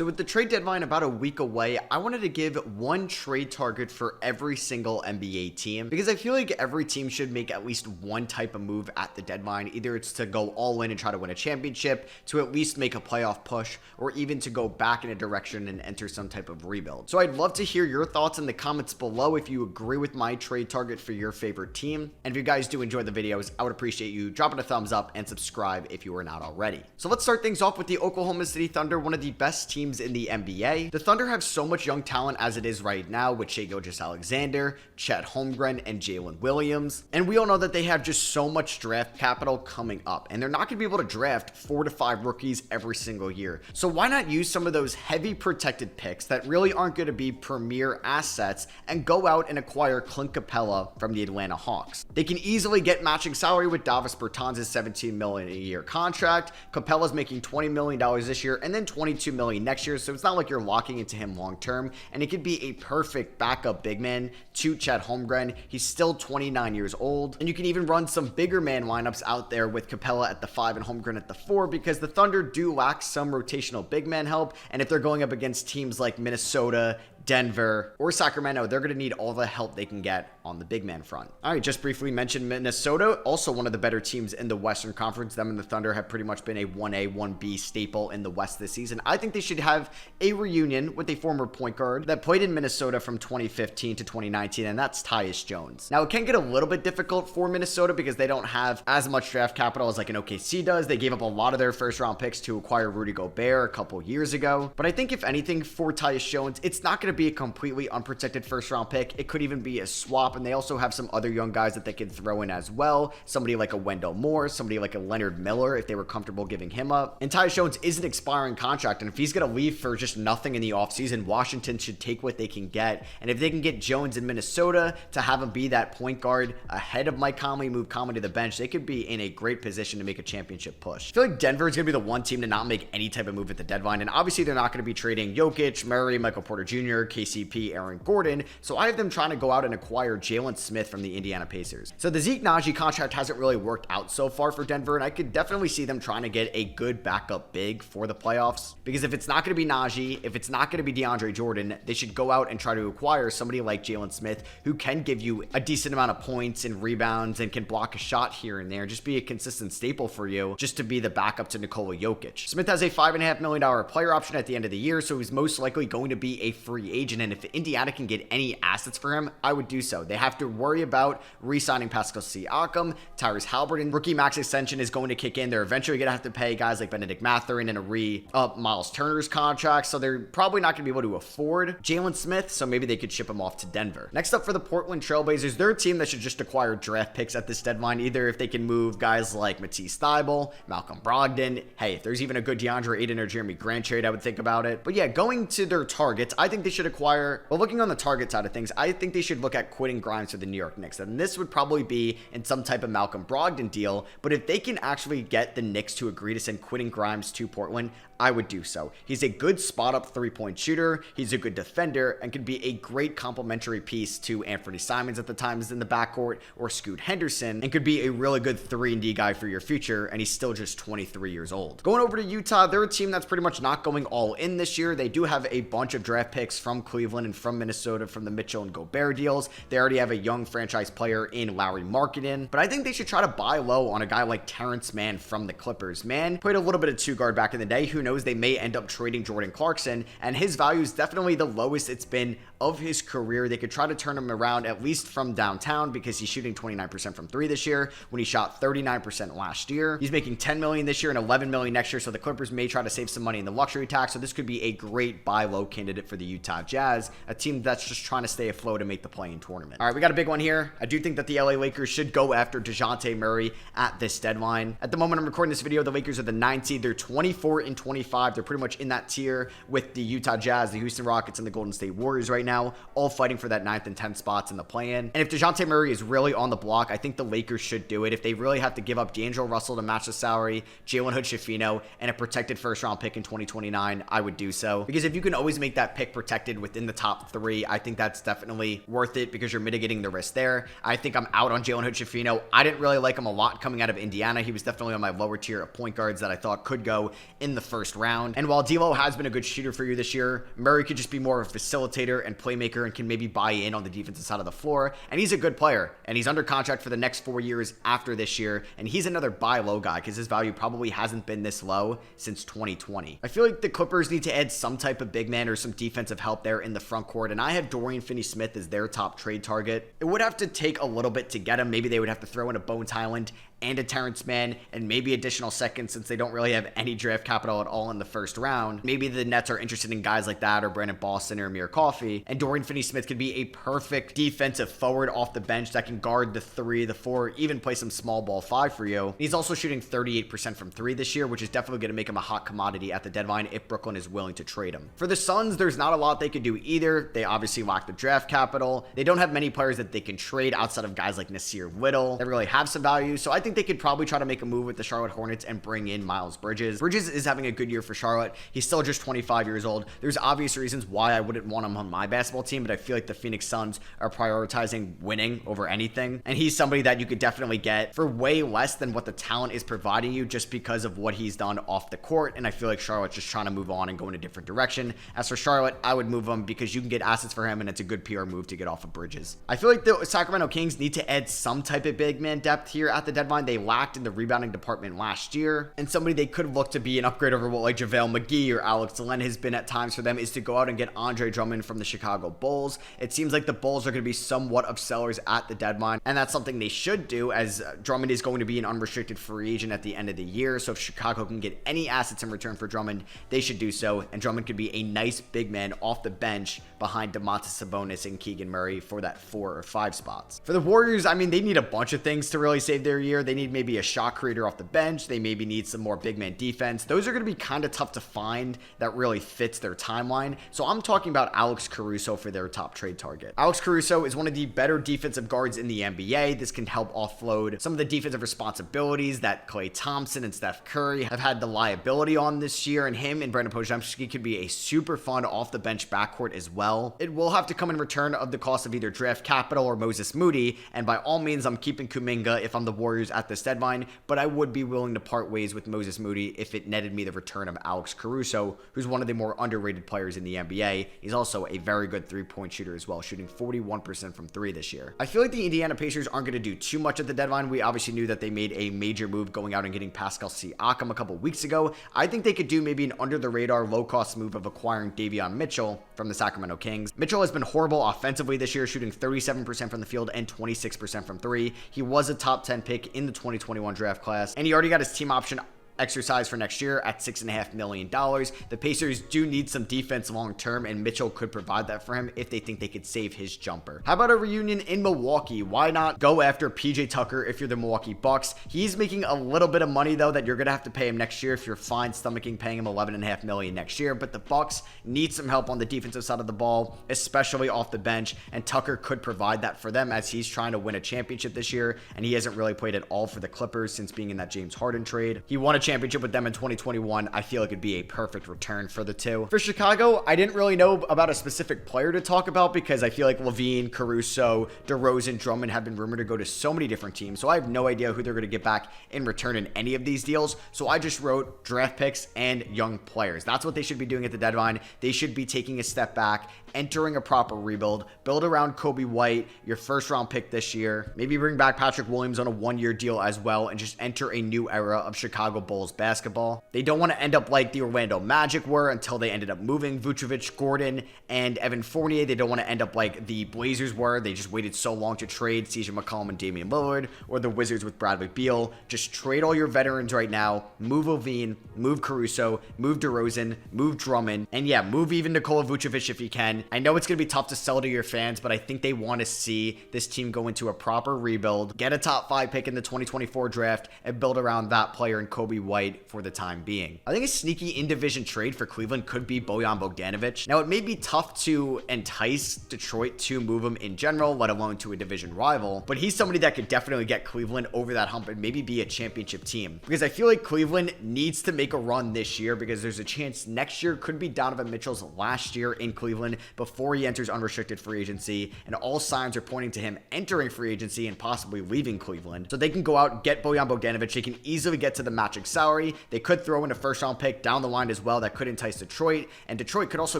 So with the trade deadline about a week away, I wanted to give one trade target for every single NBA team because I feel like every team should make at least one type of move at the deadline. Either it's to go all in and try to win a championship, to at least make a playoff push, or even to go back in a direction and enter some type of rebuild. So I'd love to hear your thoughts in the comments below if you agree with my trade target for your favorite team. And if you guys do enjoy the videos, I would appreciate you dropping a thumbs up and subscribe if you are not already. So let's start things off with the Oklahoma City Thunder, one of the best teams in the NBA. The Thunder have so much young talent as it is right now with Shai Gilgeous-Alexander, Chet Holmgren, and Jalen Williams. And we all know that they have just so much draft capital coming up, and they're not going to be able to draft 4 to 5 rookies every single year. So why not use some of those heavy protected picks that really aren't going to be premier assets and go out and acquire Clint Capella from the Atlanta Hawks? They can easily get matching salary with Davis Bertans' $17 million a year contract. Capella's making $20 million this year and then $22 million next year, so it's not like you're locking into him long term, and it could be a perfect backup big man to Chet Holmgren. He's still 29 years old, and you can even run some bigger man lineups out there with Capella at the 5 and Holmgren at the 4 because the Thunder do lack some rotational big man help, and if they're going up against teams like Minnesota, Denver, or Sacramento, they're going to need all the help they can get on the big man front. All right, just briefly mentioned Minnesota, also one of the better teams in the Western Conference. Them and the Thunder have pretty much been a 1A, 1B staple in the West this season. I think they should have a reunion with a former point guard that played in Minnesota from 2015 to 2019, and that's Tyus Jones. Now, it can get a little bit difficult for Minnesota because they don't have as much draft capital as like an OKC does. They gave up a lot of their first-round picks to acquire Rudy Gobert a couple years ago. But I think if anything for Tyus Jones, it's not going to be a completely unprotected first-round pick. It could even be a swap, and they also have some other young guys that they could throw in as well. Somebody like a Wendell Moore, somebody like a Leonard Miller, if they were comfortable giving him up. And Tyus Jones is an expiring contract, and if he's going to leave for just nothing in the offseason, Washington should take what they can get. And if they can get Jones in Minnesota to have him be that point guard ahead of Mike Conley, move Conley to the bench, they could be in a great position to make a championship push. I feel like Denver is going to be the one team to not make any type of move at the deadline, and obviously they're not going to be trading Jokic, Murray, Michael Porter Jr., KCP, Aaron Gordon, so I have them trying to go out and acquire Jalen Smith from the Indiana Pacers. So the Zeke Naji contract hasn't really worked out so far for Denver, and I could definitely see them trying to get a good backup big for the playoffs, because if it's not going to be Naji, if it's not going to be DeAndre Jordan, they should go out and try to acquire somebody like Jalen Smith who can give you a decent amount of points and rebounds and can block a shot here and there, just be a consistent staple for you, just to be the backup to Nikola Jokic. Smith has a $5.5 million player option at the end of the year, so he's most likely going to be a free agent, and if Indiana can get any assets for him, I would do so. They have to worry about re-signing Pascal Siakam, Tyrese Haliburton. Rookie max extension is going to kick in. They're eventually going to have to pay guys like Benedict Mathurin and a re-up Miles Turner's contract, so they're probably not going to be able to afford Jalen Smith, so maybe they could ship him off to Denver. Next up for the Portland Trailblazers, they're a team that should just acquire draft picks at this deadline, either if they can move guys like Matisse Thybulle, Malcolm Brogdon. Hey, if there's even a good DeAndre Ayton or Jeremy Grant trade, I would think about it. But yeah, going to their targets, I think they should acquire, well, looking on the target side of things, I think they should look at Quentin Grimes for the New York Knicks, and this would probably be in some type of Malcolm Brogdon deal, but if they can actually get the Knicks to agree to send Quentin Grimes to Portland, I would do so. He's a good spot-up three-point shooter, he's a good defender, and could be a great complementary piece to Anthony Simons at the times in the backcourt, or Scoot Henderson, and could be a really good 3-and-D guy for your future, and he's still just 23 years old. Going over to Utah, they're a team that's pretty much not going all in this year. They do have a bunch of draft picks from Cleveland and from Minnesota from the Mitchell and Gobert deals. They already have a young franchise player in Lauri Markkanen, but I think they should try to buy low on a guy like Terrence Mann from the Clippers. Mann played a little bit of two guard back in the day. Who knows? They may end up trading Jordan Clarkson, and his value is definitely the lowest it's been of his career. They could try to turn him around at least from downtown because he's shooting 29% from 3 this year when he shot 39% last year. He's making $10 million this year and $11 million next year, so the Clippers may try to save some money in the luxury tax, so this could be a great buy low candidate for the Utah Jazz, a team that's just trying to stay afloat and make the play-in tournament. All right, we got a big one here. I do think that the LA Lakers should go after DeJounte Murray at this deadline. At the moment I'm recording this video, the Lakers are the 9th seed. They're 24-25. They're pretty much in that tier with the Utah Jazz, the Houston Rockets, and the Golden State Warriors right now, all fighting for that 9th and 10th spots in the play-in. And if DeJounte Murray is really on the block, I think the Lakers should do it. If they really have to give up D'Angelo Russell to match the salary, Jalen Hood-Schifino, and a protected first-round pick in 2029, I would do so. Because if you can always make that pick protected within the top 3, I think that's definitely worth it because you're mitigating the risk there. I think I'm out on Jalen Hood-Schifino. I didn't really like him a lot coming out of Indiana. He was definitely on my lower tier of point guards that I thought could go in the first first round. And while D'Lo has been a good shooter for you this year, Murray could just be more of a facilitator and playmaker and can maybe buy in on the defensive side of the floor. And he's a good player, and he's under contract for the next 4 years after this year. And he's another buy low guy because his value probably hasn't been this low since 2020. I feel like the Clippers need to add some type of big man or some defensive help there in the front court. And I have Dorian Finney-Smith as their top trade target. It would have to take a little bit to get him. Maybe they would have to throw in a Bones Highland and a Terrence Mann and maybe additional seconds since they don't really have any draft capital at all in the first round. Maybe the Nets are interested in guys like that or Brandon Boston or Amir Coffey. And Dorian Finney-Smith could be a perfect defensive forward off the bench that can guard the 3, the 4, even play some small ball 5 for you. He's also shooting 38% from 3 this year, which is definitely going to make him a hot commodity at the deadline if Brooklyn is willing to trade him. For the Suns, there's not a lot they could do either. They obviously lack the draft capital. They don't have many players that they can trade outside of guys like Nasir Little that really have some value. So I think they could probably try to make a move with the Charlotte Hornets and bring in Miles Bridges. Bridges is having a good year for Charlotte. He's still just 25 years old. There's obvious reasons why I wouldn't want him on my basketball team, but I feel like the Phoenix Suns are prioritizing winning over anything. And he's somebody that you could definitely get for way less than what the talent is providing you just because of what he's done off the court. And I feel like Charlotte's just trying to move on and go in a different direction. As for Charlotte, I would move him because you can get assets for him and it's a good PR move to get off of Bridges. I feel like the Sacramento Kings need to add some type of big man depth here at the deadline. They lacked in the rebounding department last year, and somebody they could look to be an upgrade over what like JaVale McGee or Alex Len has been at times for them is to go out and get Andre Drummond from the Chicago Bulls. It seems like the Bulls are going to be somewhat of sellers at the deadline, and that's something they should do as Drummond is going to be an unrestricted free agent at the end of the year. So if Chicago can get any assets in return for Drummond, they should do so, and Drummond could be a nice big man off the bench behind Domantas Sabonis and Keegan Murray for that 4 or 5 spots. For the Warriors, I mean, they need a bunch of things to really save their year. They need maybe a shot creator off the bench. They maybe need some more big man defense. Those are going to be kind of tough to find that really fits their timeline. So I'm talking about Alex Caruso for their top trade target. Alex Caruso is one of the better defensive guards in the NBA. This can help offload some of the defensive responsibilities that Klay Thompson and Steph Curry have had the liability on this year, and him and Brandon Podziemski could be a super fun off the bench backcourt as well. It will have to come in return of the cost of either draft capital or Moses Moody, and by all means I'm keeping Kuminga if I'm the Warriors at this deadline, but I would be willing to part ways with Moses Moody if it netted me the return of Alex Caruso, who's one of the more underrated players in the NBA. He's also a very good 3-point shooter as well, shooting 41% from 3 this year. I feel like the Indiana Pacers aren't going to do too much at the deadline. We obviously knew that they made a major move going out and getting Pascal Siakam a couple weeks ago. I think they could do maybe an under-the-radar, low-cost move of acquiring Davion Mitchell from the Sacramento Kings. Mitchell has been horrible offensively this year, shooting 37% from the field and 26% from 3. He was a top 10 pick in the 2021 draft class, and he already got his team option exercise for next year at $6.5 million. The Pacers do need some defense long term, and Mitchell could provide that for him if they think they could save his jumper. How about a reunion in Milwaukee? Why not go after PJ Tucker if you're the Milwaukee Bucks? He's making a little bit of money though that you're gonna have to pay him next year if you're fine stomaching paying him $11.5 million next year. But the Bucks need some help on the defensive side of the ball, especially off the bench, and Tucker could provide that for them as he's trying to win a championship this year, and he hasn't really played at all for the Clippers since being in that James Harden trade. He won a championship with them in 2021. I feel like it'd be a perfect return for the two. For Chicago, I didn't really know about a specific player to talk about because I feel like Levine, Caruso, DeRozan, Drummond have been rumored to go to so many different teams, so I have no idea who they're going to get back in return in any of these deals. So I just wrote draft picks and young players. That's what they should be doing at the deadline. They should be taking a step back, entering a proper rebuild, build around Kobe White, your first round pick this year, maybe bring back Patrick Williams on a 1-year deal as well, and just enter a new era of Chicago Bulls basketball. They don't want to end up like the Orlando Magic were until they ended up moving Vucevic, Gordon, and Evan Fournier. They don't want to end up like the Blazers were. They just waited so long to trade CJ McCollum and Damian Lillard, or the Wizards with Bradley Beal. Just trade all your veterans right now, move Levine, move Caruso, move DeRozan, move Drummond, and yeah, move even Nikola Vucevic if you can. I know it's going to be tough to sell to your fans, but I think they want to see this team go into a proper rebuild, get a top 5 pick in the 2024 draft, and build around that player and Kobe White for the time being. I think a sneaky in-division trade for Cleveland could be Bojan Bogdanovic. Now, it may be tough to entice Detroit to move him in general, let alone to a division rival, but he's somebody that could definitely get Cleveland over that hump and maybe be a championship team, because I feel like Cleveland needs to make a run this year because there's a chance next year could be Donovan Mitchell's last year in Cleveland before he enters unrestricted free agency, and all signs are pointing to him entering free agency and possibly leaving Cleveland. So they can go out, get Bojan Bogdanovic. They can easily get to the matching salary. They could throw in a first-round pick down the line as well that could entice Detroit, and Detroit could also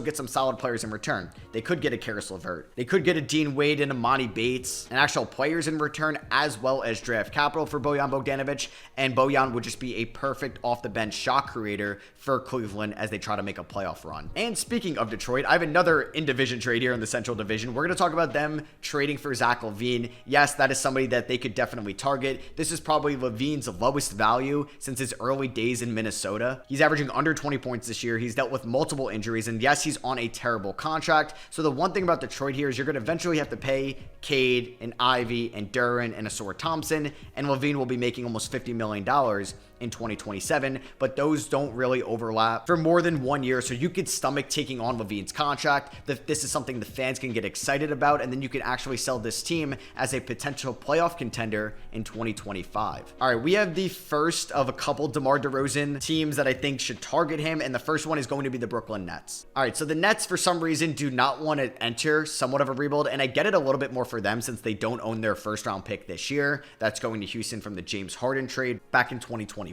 get some solid players in return. They could get a Karis LeVert. They could get a Dean Wade and a Monty Bates, and actual players in return, as well as draft capital for Bojan Bogdanovic, and Bojan would just be a perfect off-the-bench shot creator for Cleveland as they try to make a playoff run. And speaking of Detroit, I have another in-division trade here in the Central Division. We're going to talk about them trading for Zach LaVine. Yes, that is somebody that they could definitely target. This is probably LaVine's lowest value since his early days in Minnesota. He's averaging under 20 points this year. He's dealt with multiple injuries, and yes, he's on a terrible contract. So the one thing about Detroit here is you're going to eventually have to pay Cade and Ivy and Duren and Asor Thompson, and LaVine will be making almost $50 million in 2027, but those don't really overlap for more than 1 year, so you could stomach taking on LaVine's contract. This is something the fans can get excited about, and then you can actually sell this team as a potential playoff contender in 2025. All right, we have the first of a couple DeMar DeRozan teams that I think should target him, and the first one is going to be the Brooklyn Nets. All right, so the Nets, for some reason, do not want to enter somewhat of a rebuild, and I get it a little bit more for them since they don't own their first-round pick this year. That's going to Houston from the James Harden trade back in 2021.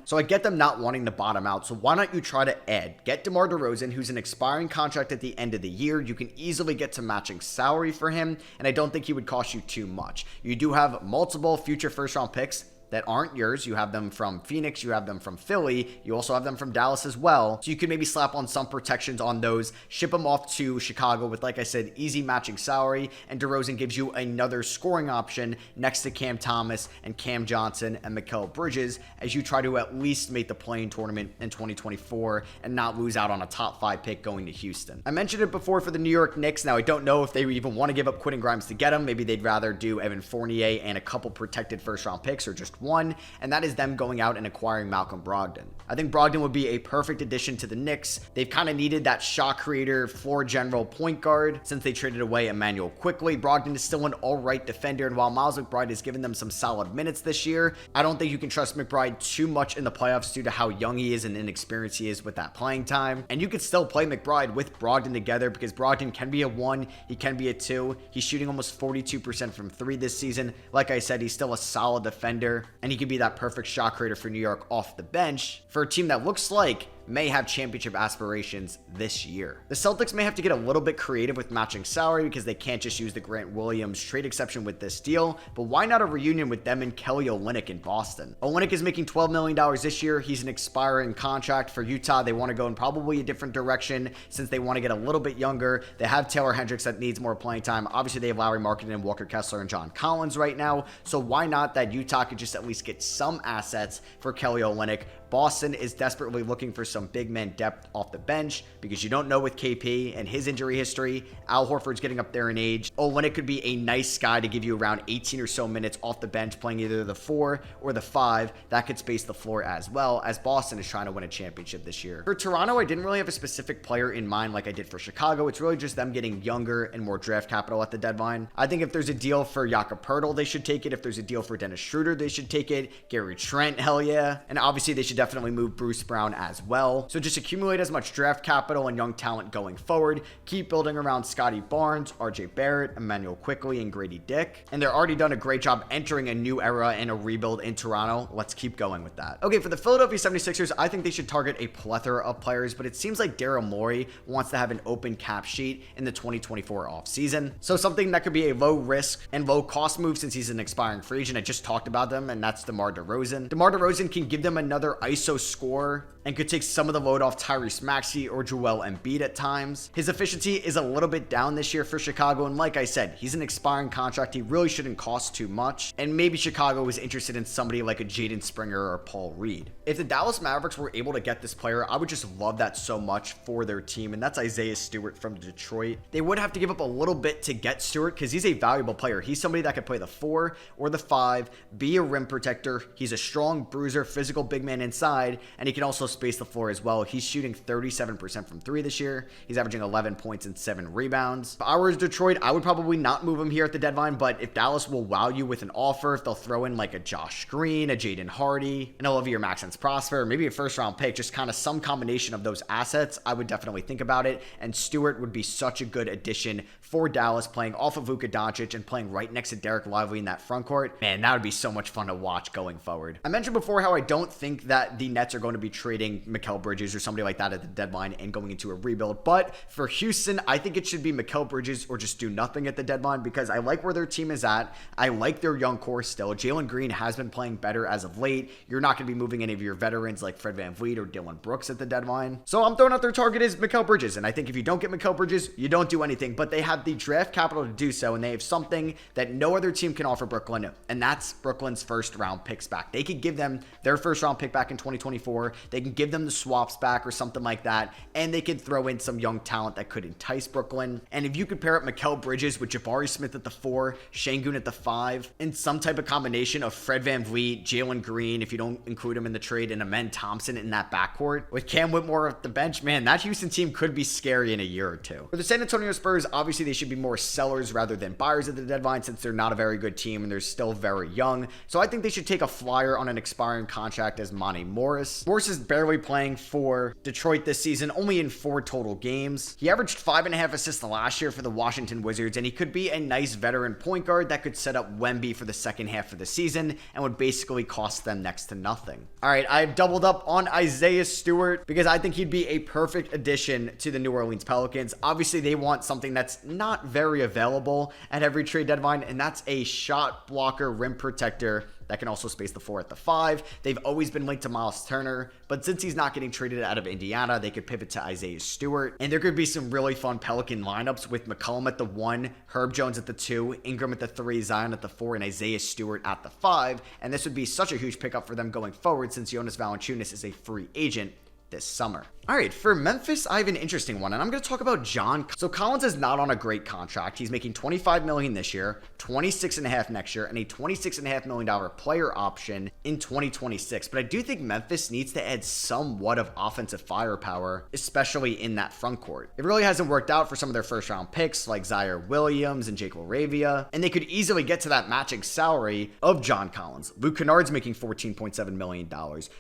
So I get them not wanting to bottom out. So why not you try to get DeMar DeRozan, who's an expiring contract at the end of the year. You can easily get some matching salary for him, and I don't think he would cost you too much. You do have multiple future first-round picks that aren't yours. You have them from Phoenix, you have them from Philly, you also have them from Dallas as well. So you can maybe slap on some protections on those, ship them off to Chicago with, like I said, easy matching salary, and DeRozan gives you another scoring option next to Cam Thomas and Cam Johnson and Mikal Bridges as you try to at least make the play-in tournament in 2024 and not lose out on a top 5 pick going to Houston. I mentioned it before for the New York Knicks. Now, I don't know if they even want to give up Quentin Grimes to get him. Maybe they'd rather do Evan Fournier and a couple protected first-round picks or just one, and that is them going out and acquiring Malcolm Brogdon. I think Brogdon would be a perfect addition to the Knicks. They've kind of needed that shot creator, floor general point guard since they traded away Emmanuel Quickley. Brogdon is still an all-right defender, and while Miles McBride has given them some solid minutes this year, I don't think you can trust McBride too much in the playoffs due to how young he is and inexperienced he is with that playing time. And you could still play McBride with Brogdon together because Brogdon can be a 1, he can be a 2. He's shooting almost 42% from 3 this season. Like I said, he's still a solid defender, and he can be that perfect shot creator for New York off the bench for a team that looks like may have championship aspirations this year. The Celtics may have to get a little bit creative with matching salary because they can't just use the Grant Williams trade exception with this deal, but why not a reunion with them and Kelly Olynyk in Boston? Olynyk is making $12 million this year. He's an expiring contract for Utah. They want to go in probably a different direction since they want to get a little bit younger. They have Taylor Hendricks that needs more playing time. Obviously, they have Lauri Markkanen and Walker Kessler and John Collins right now, so why not that Utah could just at least get some assets for Kelly Olynyk? Boston is desperately looking for some big man depth off the bench because you don't know with KP and his injury history. Al Horford's getting up there in age. Olynyk could be a nice guy to give you around 18 or so minutes off the bench playing either the 4 or the 5. That could space the floor as well, as Boston is trying to win a championship this year. For Toronto, I didn't really have a specific player in mind like I did for Chicago. It's really just them getting younger and more draft capital at the deadline. I think if there's a deal for Jakob Poeltl, they should take it. If there's a deal for Dennis Schroeder, they should take it. Gary Trent, hell yeah. And obviously, they should definitely move Bruce Brown as well. So just accumulate as much draft capital and young talent going forward. Keep building around Scotty Barnes, RJ Barrett, Emmanuel Quickley, and Grady Dick. And they're already done a great job entering a new era and a rebuild in Toronto. Let's keep going with that. Okay, for the Philadelphia 76ers, I think they should target a plethora of players, but it seems like Daryl Morey wants to have an open cap sheet in the 2024 offseason. So something that could be a low risk and low cost move since he's an expiring free agent. I just talked about them, and that's DeMar DeRozan. DeMar DeRozan can give them another ISO score and could take some of the load off Tyrese Maxey or Joel Embiid at times. His efficiency is a little bit down this year for Chicago, and like I said, he's an expiring contract. He really shouldn't cost too much, and maybe Chicago was interested in somebody like a Jaden Springer or Paul Reed. If the Dallas Mavericks were able to get this player, I would just love that so much for their team, and that's Isaiah Stewart from Detroit. They would have to give up a little bit to get Stewart because he's a valuable player. He's somebody that could play the 4 or the 5, be a rim protector. He's a strong bruiser, physical big man inside, and he can also space the floor as well. He's shooting 37% from 3 this year. He's averaging 11 points and 7 rebounds. If I were Detroit, I would probably not move him here at the deadline, but if Dallas will wow you with an offer, if they'll throw in like a Josh Green, a Jaden Hardy, an Olivier Maxence Prosper, maybe a first-round pick, just kind of some combination of those assets, I would definitely think about it. And Stewart would be such a good addition for Dallas, playing off of Luka Doncic and playing right next to Derek Lively in that front court. Man, that would be so much fun to watch going forward. I mentioned before how I don't think that the Nets are going to be trading Mikal Bridges or somebody like that at the deadline and going into a rebuild. But for Houston, I think it should be Mikal Bridges or just do nothing at the deadline, because I like where their team is at. I like their young core still. Jalen Green has been playing better as of late. You're not going to be moving any of your veterans like Fred VanVleet or Dylan Brooks at the deadline. So I'm throwing out their target is Mikal Bridges. And I think if you don't get Mikal Bridges, you don't do anything. But they have the draft capital to do so, and they have something that no other team can offer Brooklyn, and that's Brooklyn's first round picks back. They could give them their first round pick back in 2024. They can give them the swaps back or something like that, and they could throw in some young talent that could entice Brooklyn. And if you could pair up Mikal Bridges with Jabari Smith at the 4, Şengün at the 5, and some type of combination of Fred VanVleet, Jalen Green, if you don't include him in the trade, and Amen Thompson in that backcourt with Cam Whitmore at the bench, man, that Houston team could be scary in a year or two. For the San Antonio Spurs, obviously they should be more sellers rather than buyers at the deadline, since they're not a very good team and they're still very young. So I think they should take a flyer on an expiring contract as Monte Morris. Morris is barely playing for Detroit this season, only in 4 total games. He averaged 5.5 assists last year for the Washington Wizards, and he could be a nice veteran point guard that could set up Wemby for the second half of the season and would basically cost them next to nothing. All right, I've doubled up on Isaiah Stewart because I think he'd be a perfect addition to the New Orleans Pelicans. Obviously, they want something that's not very available at every trade deadline, and that's a shot blocker, rim protector that can also space the floor at the 5. They've always been linked to Miles Turner, but since he's not getting traded out of Indiana, they could pivot to Isaiah Stewart. And there could be some really fun Pelican lineups with McCollum at the 1, Herb Jones at the 2, Ingram at the 3, Zion at the 4, and Isaiah Stewart at the 5. And this would be such a huge pickup for them going forward, since Jonas Valanciunas is a free agent this summer. All right, for Memphis, I have an interesting one, and I'm going to talk about John. So Collins is not on a great contract. He's making $25 million this year, $26.5 million next year, and a $26.5 million player option in 2026. But I do think Memphis needs to add somewhat of offensive firepower, especially in that front court. It really hasn't worked out for some of their first round picks like Zaire Williams and Jake LaRavia, and they could easily get to that matching salary of John Collins. Luke Kennard's making $14.7 million.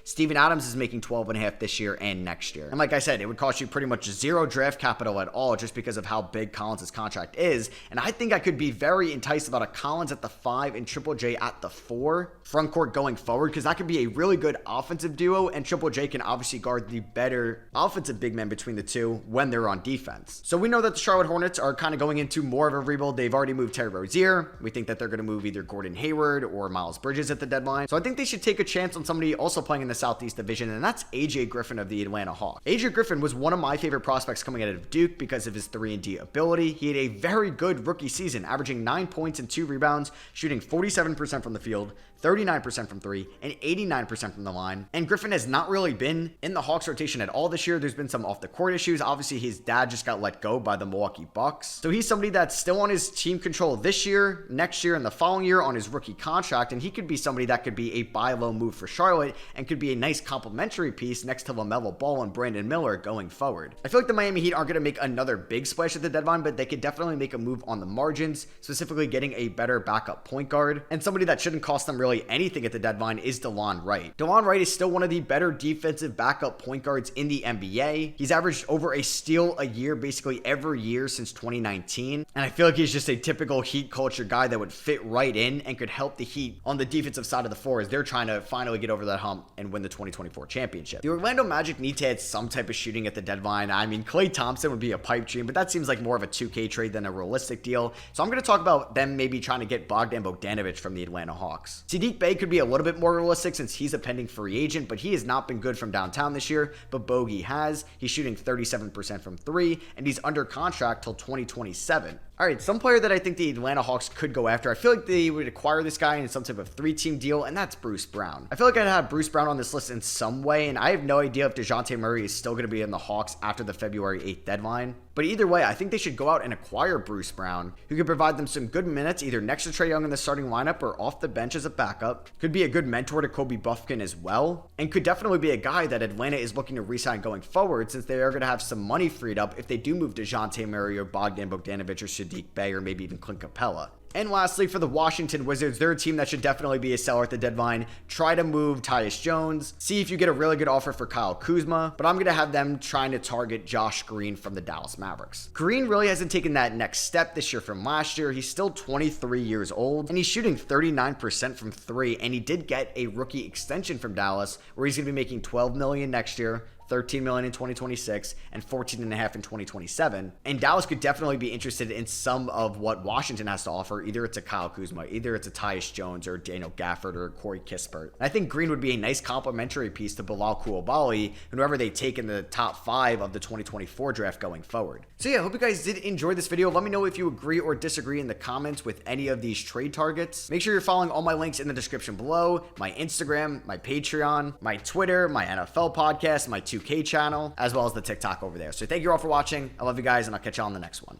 Steven Adams is making $12.5 million this year and next year. And like I said, it would cost you pretty much zero draft capital at all just because of how big Collins' contract is. And I think I could be very enticed about a Collins at the 5 and Triple J at the 4 front court going forward, because that could be a really good offensive duo, and Triple J can obviously guard the better offensive big man between the two when they're on defense. So we know that the Charlotte Hornets are kind of going into more of a rebuild. They've already moved Terry Rozier. We think that they're going to move either Gordon Hayward or Miles Bridges at the deadline. So I think they should take a chance on somebody also playing in the Southeast Division, and that's AJ Griffin of the Atlanta Hawks. AJ Griffin was one of my favorite prospects coming out of Duke because of his 3-and-D ability. He had a very good rookie season, averaging 9 points and 2 rebounds, shooting 47% from the field, 39% from 3, and 89% from the line. And Griffin has not really been in the Hawks rotation at all this year. There's been some off-the-court issues. Obviously, his dad just got let go by the Milwaukee Bucks. So he's somebody that's still on his team control this year, next year, and the following year on his rookie contract. And he could be somebody that could be a buy low move for Charlotte and could be a nice complementary piece next to LaMelo Ball and Brandon Miller going forward. I feel like the Miami Heat aren't going to make another big splash at the deadline, but they could definitely make a move on the margins, specifically getting a better backup point guard. And somebody that shouldn't cost them really anything at the deadline is DeLon Wright. DeLon Wright is still one of the better defensive backup point guards in the NBA. He's averaged over a steal a year basically every year since 2019. And I feel like he's just a typical Heat culture guy that would fit right in and could help the Heat on the defensive side of the floor as they're trying to finally get over that hump and win the 2024 championship. The Orlando Magic need to add some type of shooting at the deadline. I mean, Klay Thompson would be a pipe dream, but that seems like more of a 2K trade than a realistic deal. So I'm going to talk about them maybe trying to get Bogdan Bogdanović from the Atlanta Hawks. Sadiq Bey could be a little bit more realistic since he's a pending free agent, but he has not been good from downtown this year, but Bogey has. He's shooting 37% from 3, and he's under contract till 2027. All right, some player that I think the Atlanta Hawks could go after. I feel like they would acquire this guy in some type of 3-team deal, and that's Bruce Brown. I feel like I'd have Bruce Brown on this list in some way, and I have no idea if DeJounte Murray is still going to be in the Hawks after the February 8th deadline. But either way, I think they should go out and acquire Bruce Brown, who could provide them some good minutes, either next to Trae Young in the starting lineup or off the bench as a backup. Could be a good mentor to Kobe Buffkin as well, and could definitely be a guy that Atlanta is looking to re-sign going forward, since they are going to have some money freed up if they do move DeJounte Murray or Bogdan Bogdanovic or Sadiq Bey or maybe even Clint Capella. And lastly, for the Washington Wizards, they're a team that should definitely be a seller at the deadline. Try to move Tyus Jones. See if you get a really good offer for Kyle Kuzma. But I'm going to have them trying to target Josh Green from the Dallas Mavericks. Green really hasn't taken that next step this year from last year. He's still 23 years old, and he's shooting 39% from 3. And he did get a rookie extension from Dallas, where he's going to be making $12 million next year, $13 million in 2026, and $14.5 million in 2027. And Dallas could definitely be interested in some of what Washington has to offer. Either it's a Kyle Kuzma, either it's a Tyus Jones, or Daniel Gafford, or Corey Kispert. And I think Green would be a nice complementary piece to Bilal Coulibaly, and whoever they take in the top 5 of the 2024 draft going forward. So yeah, I hope you guys did enjoy this video. Let me know if you agree or disagree in the comments with any of these trade targets. Make sure you're following all my links in the description below: my Instagram, my Patreon, my Twitter, my NFL podcast, my 2K channel, as well as the TikTok over there. So thank you all for watching. I love you guys, and I'll catch you on the next one.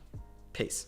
Peace.